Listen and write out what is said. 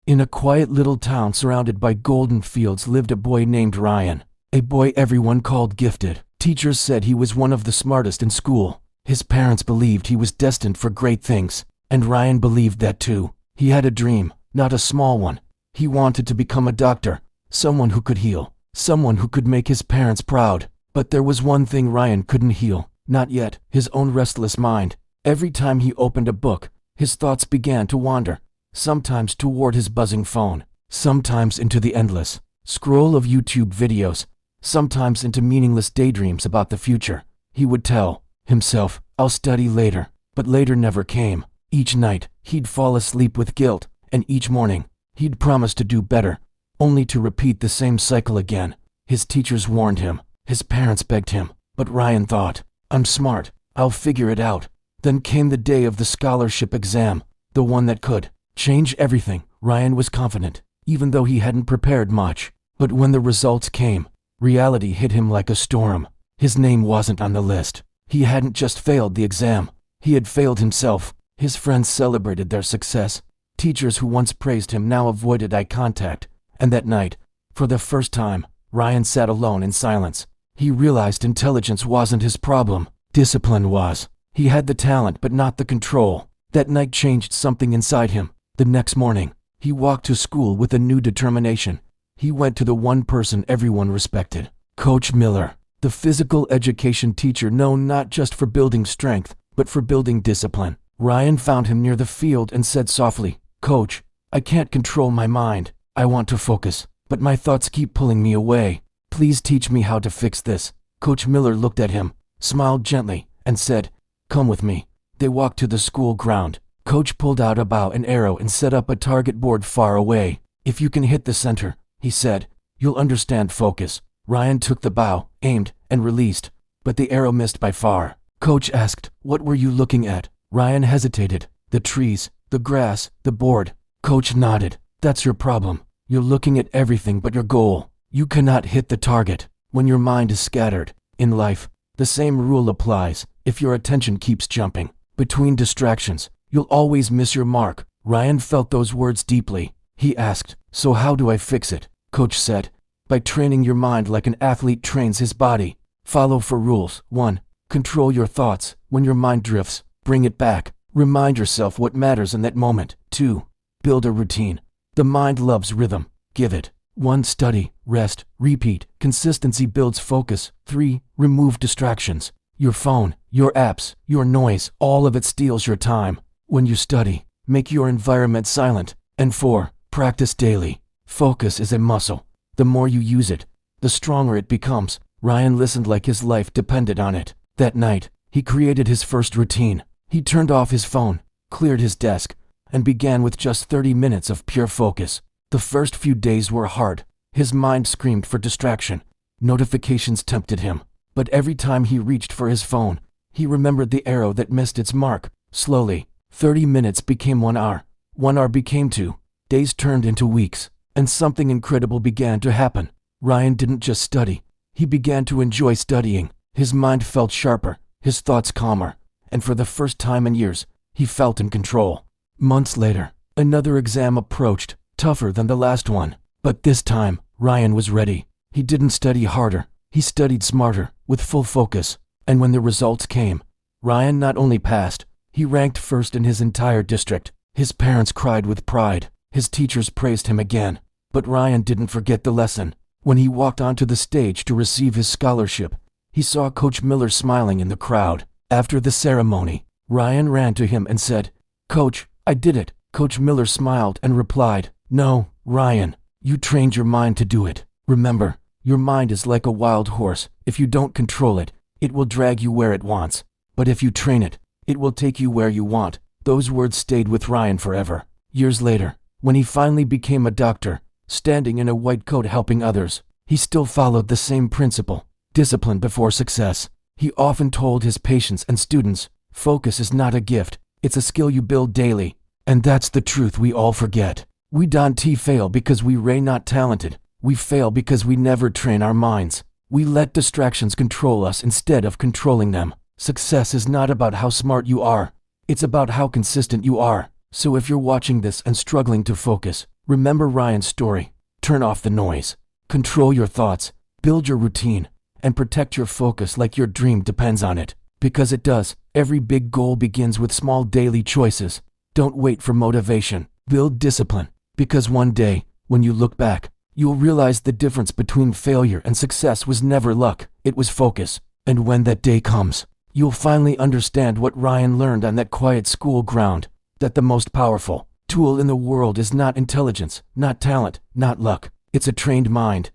In a quiet little town surrounded by golden fields lived a boy named Ryan. A boy everyone called gifted. Teachers said he was one of the smartest in school. His parents believed he was destined for great things, and Ryan believed that too. He had a dream, not a small one. He wanted to become a doctor, someone who could heal, someone who could make his parents proud. But there was one thing Ryan couldn't heal, not yet, his own restless mind. Every time he opened a book, his thoughts began to wander, sometimes toward his buzzing phone, sometimes into the endless scroll of YouTube videos, sometimes into meaningless daydreams about the future. He would tell himself, "I'll study later," but later never came. Each night, he'd fall asleep with guilt, and each morning, he'd promise to do better, only to repeat the same cycle again. His teachers warned him, his parents begged him, but Ryan thought, "I'm smart, I'll figure it out." Then came the day of the scholarship exam, the one that could change everything. Ryan was confident, even though he hadn't prepared much. But when the results came, reality hit him like a storm. His name wasn't on the list. He hadn't just failed the exam, he had failed himself. His friends celebrated their success. Teachers who once praised him now avoided eye contact. And that night, for the first time, Ryan sat alone in silence. He realized intelligence wasn't his problem, discipline was. He had the talent but not the control. That night changed something inside him. The next morning, he walked to school with a new determination. He went to the one person everyone respected, Coach Miller, the physical education teacher known not just for building strength, but for building discipline. Ryan found him near the field and said softly, "Coach, I can't control my mind. I want to focus, but my thoughts keep pulling me away. Please teach me how to fix this." Coach Miller looked at him, smiled gently, and said, "Come with me." They walked to the school ground. Coach pulled out a bow and arrow and set up a target board far away. "If you can hit the center," he said, "you'll understand focus." Ryan took the bow, aimed, and released, but the arrow missed by far. Coach asked, "What were you looking at?" Ryan hesitated. "The trees, the grass, the board." Coach nodded. "That's your problem. You're looking at everything but your goal. You cannot hit the target when your mind is scattered." In life, the same rule applies. If your attention keeps jumping between distractions, you'll always miss your mark. Ryan felt those words deeply. He asked, "So how do I fix it?" Coach said, "By training your mind like an athlete trains his body. Follow 4 rules. 1. Control your thoughts. When your mind drifts, bring it back. Remind yourself what matters in that moment. 2. Build a routine. The mind loves rhythm. Give it 1. Study, rest, repeat. Consistency builds focus. 3. Remove distractions. Your phone, your apps, your noise, all of it steals your time. When you study, make your environment silent. And 4. Practice daily. Focus is a muscle. The more you use it, the stronger it becomes. Ryan listened like his life depended on it. That night, he created his first routine. He turned off his phone, cleared his desk, and began with just 30 minutes of pure focus. The first few days were hard. His mind screamed for distraction. Notifications tempted him. But every time he reached for his phone, he remembered the arrow that missed its mark. Slowly, 30 minutes became 1 hour. 1 hour became 2. Days turned into weeks, and something incredible began to happen. Ryan didn't just study. He began to enjoy studying. His mind felt sharper, his thoughts calmer, and for the first time in years, he felt in control. Months later, another exam approached, tougher than the last one. But this time, Ryan was ready. He didn't study harder. He studied smarter, with full focus. And when the results came, Ryan not only passed, he ranked first in his entire district. His parents cried with pride. His teachers praised him again. But Ryan didn't forget the lesson. When he walked onto the stage to receive his scholarship, he saw Coach Miller smiling in the crowd. After the ceremony, Ryan ran to him and said, "Coach, I did it." Coach Miller smiled and replied, "No, Ryan, you trained your mind to do it. Remember, your mind is like a wild horse. If you don't control it, it will drag you where it wants. But if you train it, it will take you where you want." Those words stayed with Ryan forever. Years later, when he finally became a doctor, standing in a white coat helping others, he still followed the same principle: discipline before success. He often told his patients and students, focus is not a gift, it's a skill you build daily. And that's the truth we all forget. We don't fail because we are not talented. We fail because we never train our minds. We let distractions control us instead of controlling them. Success is not about how smart you are. It's about how consistent you are. So if you're watching this and struggling to focus, Remember Ryan's story. Turn off the noise. Control your thoughts. Build your routine. And protect your focus like your dream depends on it. Because it does. Every big goal begins with small daily choices. Don't wait for motivation. Build discipline. Because one day, when you look back, you'll realize the difference between failure and success was never luck, it was focus. And when that day comes, you'll finally understand what Ryan learned on that quiet school ground. That the most powerful tool in the world is not intelligence, not talent, not luck. It's a trained mind.